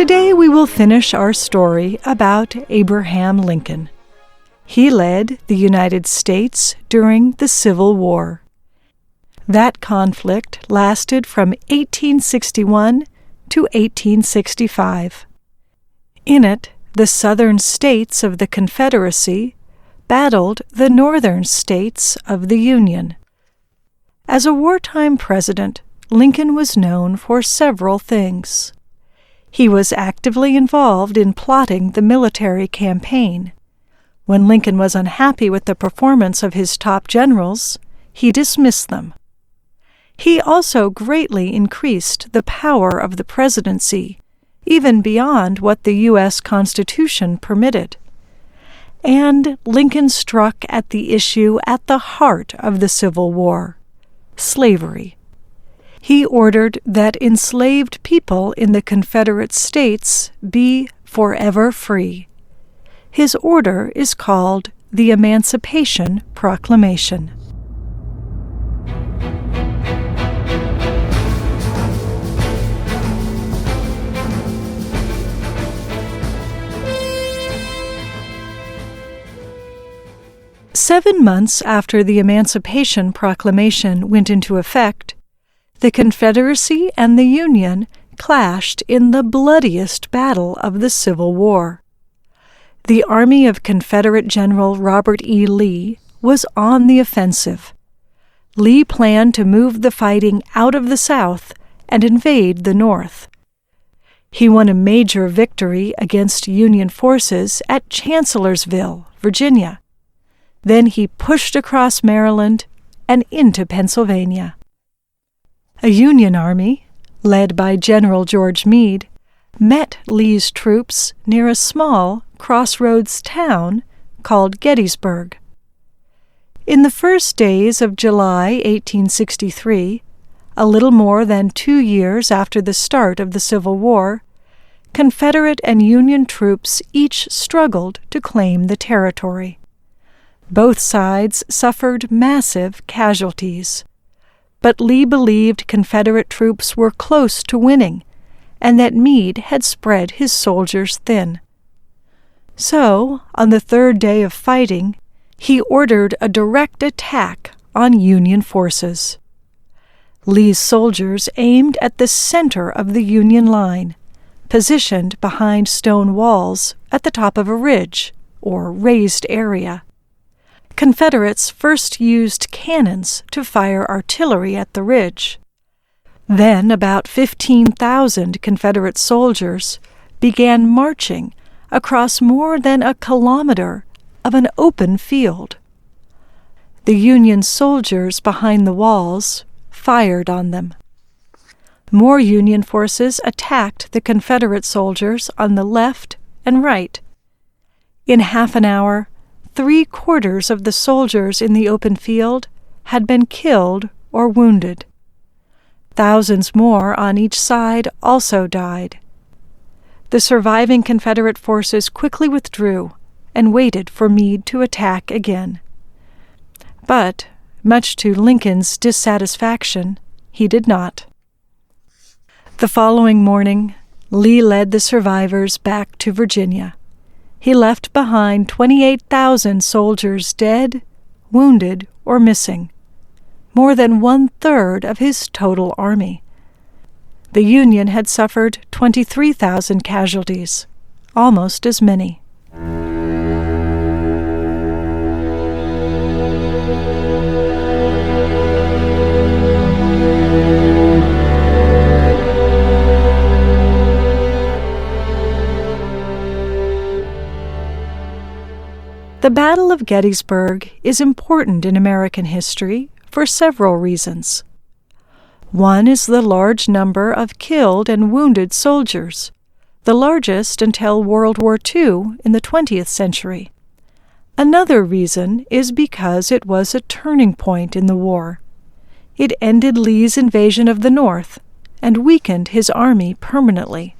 Today we will finish our story about Abraham Lincoln. He led the United States during the Civil War. That conflict lasted from 1861 to 1865. In it, the southern states of the Confederacy battled the northern states of the Union. As a wartime president, Lincoln was known for several things. He was actively involved in plotting the military campaign. When Lincoln was unhappy with the performance of his top generals, he dismissed them. He also greatly increased the power of the presidency, even beyond what the U.S. Constitution permitted. And Lincoln struck at the issue at the heart of the Civil War: slavery. He ordered that enslaved people in the Confederate States be forever free. His order is called the Emancipation Proclamation. Seven months after the Emancipation Proclamation went into effect, the Confederacy and the Union clashed in the bloodiest battle of the Civil War. The army of Confederate General Robert E. Lee was on the offensive. Lee planned to move the fighting out of the South and invade the North. He won a major victory against Union forces at Chancellorsville, Virginia. Then he pushed across Maryland and into Pennsylvania. A Union army, led by General George Meade, met Lee's troops near a small crossroads town called Gettysburg. In the first days of July 1863, a little more than 2 years after the start of the Civil War, Confederate and Union troops each struggled to claim the territory. Both sides suffered massive casualties, but Lee believed Confederate troops were close to winning and that Meade had spread his soldiers thin. So, on the third day of fighting, he ordered a direct attack on Union forces. Lee's soldiers aimed at the center of the Union line, positioned behind stone walls at the top of a ridge, or raised area. Confederates first used cannons to fire artillery at the ridge. Then about 15,000 Confederate soldiers began marching across more than a kilometer of an open field. The Union soldiers behind the walls fired on them. More Union forces attacked the Confederate soldiers on the left and right. In half an hour, 3/4 of the soldiers in the open field had been killed or wounded. Thousands more on each side also died. The surviving Confederate forces quickly withdrew and waited for Meade to attack again. But, much to Lincoln's dissatisfaction, he did not. The following morning, Lee led the survivors back to Virginia. He left behind 28,000 soldiers dead, wounded, or missing, more than 1/3 of his total army. The Union had suffered 23,000 casualties, almost as many. The Battle of Gettysburg is important in American history for several reasons. One is the large number of killed and wounded soldiers, the largest until World War II in the 20th century. Another reason is because it was a turning point in the war. It ended Lee's invasion of the North and weakened his army permanently.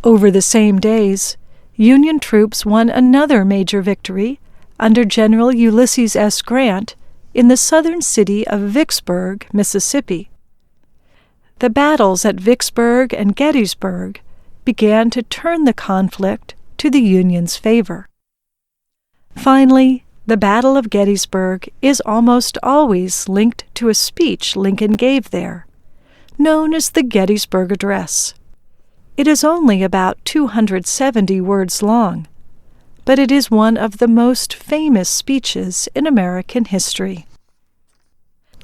Over the same days, Union troops won another major victory under General Ulysses S. Grant in the southern city of Vicksburg, Mississippi. The battles at Vicksburg and Gettysburg began to turn the conflict to the Union's favor. Finally, the Battle of Gettysburg is almost always linked to a speech Lincoln gave there, known as the Gettysburg Address. It is only about 270 words long, but it is one of the most famous speeches in American history.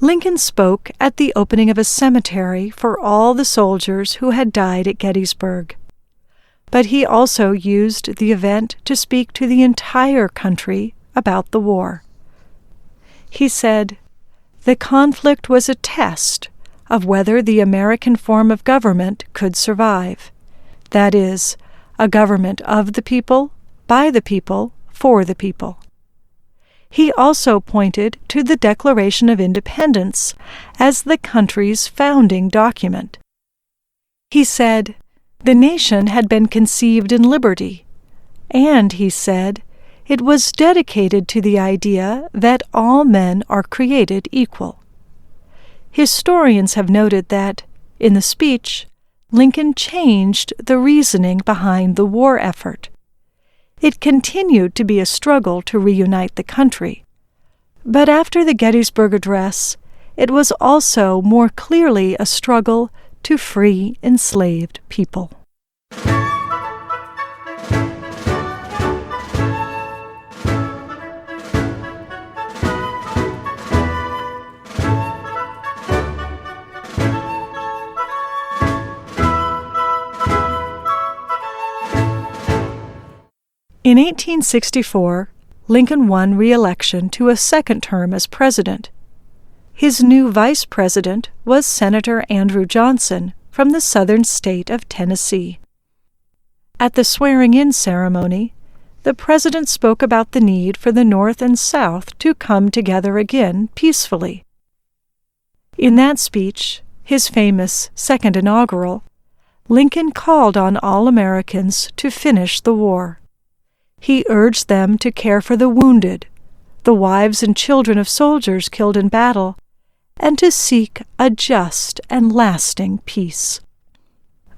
Lincoln spoke at the opening of a cemetery for all the soldiers who had died at Gettysburg, but he also used the event to speak to the entire country about the war. He said, "The conflict was a test of whether the American form of government could survive. That is, a government of the people, by the people, for the people." He also pointed to the Declaration of Independence as the country's founding document. He said, "The nation had been conceived in liberty, and," he said, "it was dedicated to the idea that all men are created equal." Historians have noted that, in the speech, Lincoln changed the reasoning behind the war effort. It continued to be a struggle to reunite the country, but after the Gettysburg Address, it was also more clearly a struggle to free enslaved people. In 1864, Lincoln won re-election to a second term as president. His new vice president was Senator Andrew Johnson from the southern state of Tennessee. At the swearing-in ceremony, the president spoke about the need for the North and South to come together again peacefully. In that speech, his famous second inaugural, Lincoln called on all Americans to finish the war. He urged them to care for the wounded, the wives and children of soldiers killed in battle, and to seek a just and lasting peace.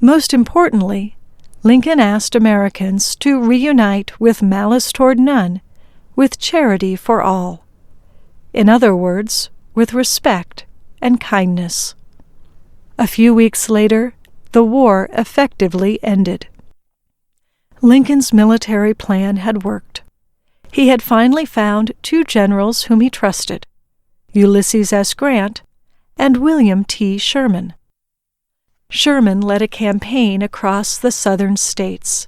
Most importantly, Lincoln asked Americans to reunite with malice toward none, with charity for all. In other words, with respect and kindness. A few weeks later, the war effectively ended. Lincoln's military plan had worked. He had finally found two generals whom he trusted, Ulysses S. Grant and William T. Sherman. Sherman led a campaign across the southern states.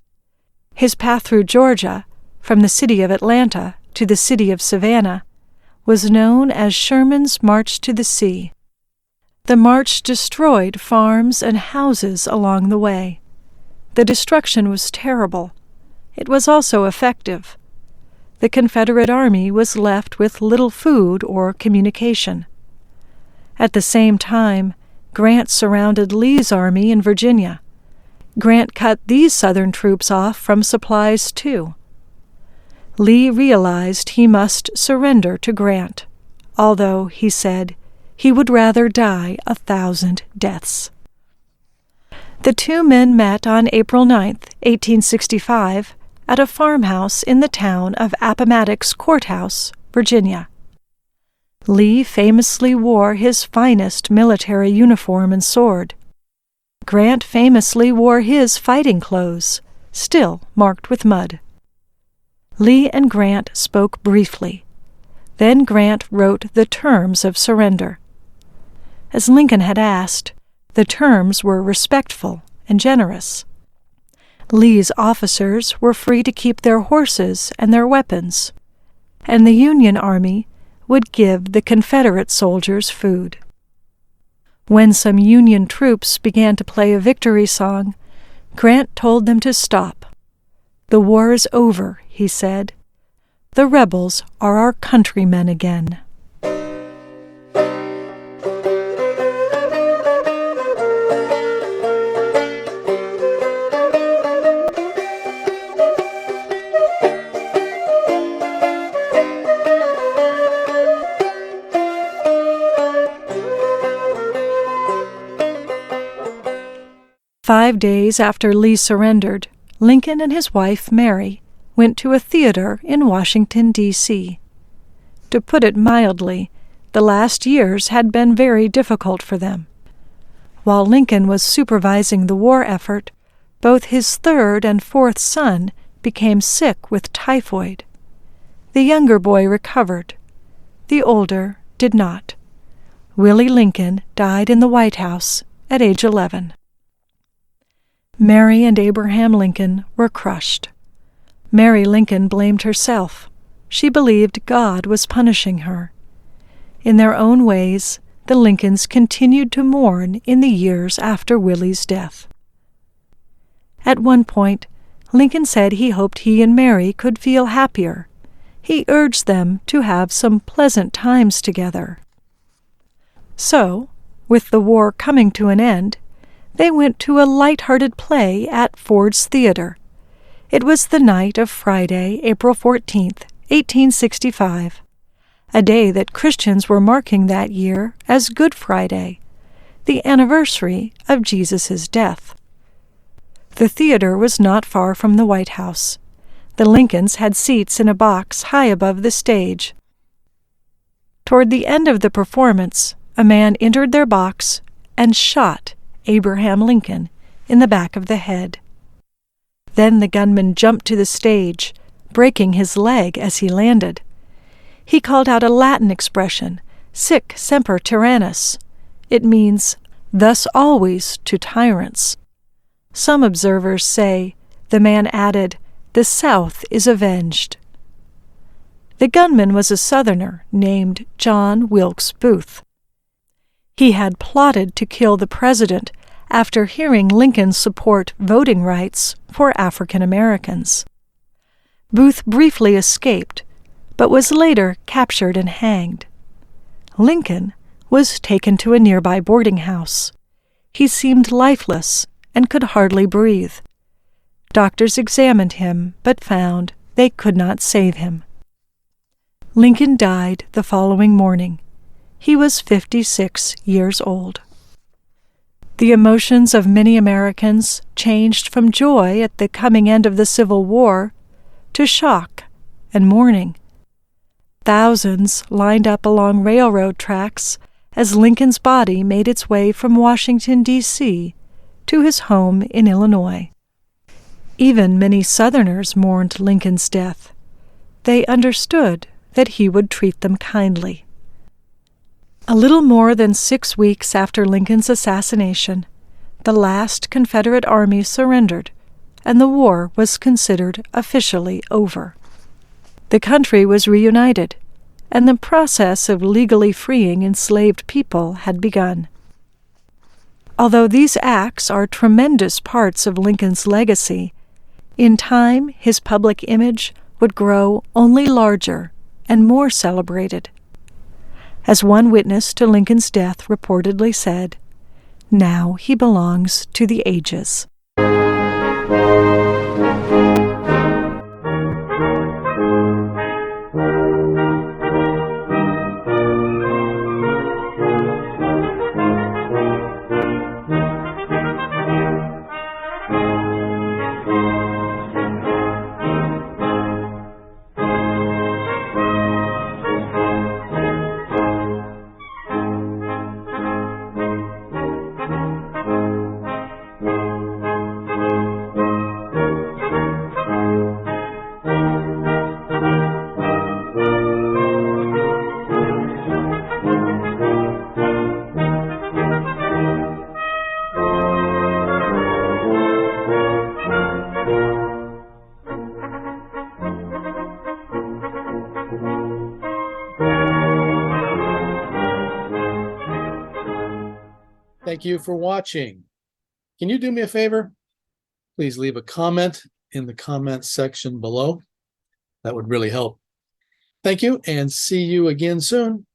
His path through Georgia, from the city of Atlanta to the city of Savannah, was known as Sherman's March to the Sea. The march destroyed farms and houses along the way. The destruction was terrible. It was also effective. The Confederate Army was left with little food or communication. At the same time, Grant surrounded Lee's army in Virginia. Grant cut these Southern troops off from supplies too. Lee realized he must surrender to Grant, although, he said, he would rather die 1,000 deaths. The two men met on April 9, 1865, at a farmhouse in the town of Appomattox Courthouse, Virginia. Lee famously wore his finest military uniform and sword. Grant famously wore his fighting clothes, still marked with mud. Lee and Grant spoke briefly. Then Grant wrote the terms of surrender. As Lincoln had asked, the terms were respectful and generous. Lee's officers were free to keep their horses and their weapons, and the Union Army would give the Confederate soldiers food. When some Union troops began to play a victory song, Grant told them to stop. "The war is over," he said. "The rebels are our countrymen again." 5 days after Lee surrendered, Lincoln and his wife, Mary, went to a theater in Washington, D.C. To put it mildly, the last years had been very difficult for them. While Lincoln was supervising the war effort, both his third and fourth son became sick with typhoid. The younger boy recovered. The older did not. Willie Lincoln died in the White House at age 11. Mary and Abraham Lincoln were crushed. Mary Lincoln blamed herself. She believed God was punishing her. In their own ways, the Lincolns continued to mourn in the years after Willie's death. At one point, Lincoln said he hoped he and Mary could feel happier. He urged them to have some pleasant times together. So, with the war coming to an end, they went to a light-hearted play at Ford's Theater. It was the night of Friday, April 14th, 1865, a day that Christians were marking that year as Good Friday, the anniversary of Jesus' death. The theater was not far from the White House. The Lincolns had seats in a box high above the stage. Toward the end of the performance, a man entered their box and shot Abraham Lincoln in the back of the head. Then the gunman jumped to the stage, breaking his leg as he landed. He called out a Latin expression, sic semper tyrannis. It means, thus always to tyrants. Some observers say the man added, the South is avenged. The gunman was a Southerner named John Wilkes Booth. He had plotted to kill the president after hearing Lincoln support voting rights for African Americans. Booth briefly escaped, but was later captured and hanged. Lincoln was taken to a nearby boarding house. He seemed lifeless and could hardly breathe. Doctors examined him, but found they could not save him. Lincoln died the following morning. He was 56 years old. The emotions of many Americans changed from joy at the coming end of the Civil War to shock and mourning. Thousands lined up along railroad tracks as Lincoln's body made its way from Washington, D.C. to his home in Illinois. Even many Southerners mourned Lincoln's death. They understood that he would treat them kindly. A little more than 6 weeks after Lincoln's assassination, the last Confederate army surrendered, and the war was considered officially over. The country was reunited, and the process of legally freeing enslaved people had begun. Although these acts are tremendous parts of Lincoln's legacy, in time his public image would grow only larger and more celebrated. As one witness to Lincoln's death reportedly said, "Now he belongs to the ages." Thank you for watching. Can you do me a favor? Please leave a comment in the comment section below. That would really help. Thank you, and see you again soon.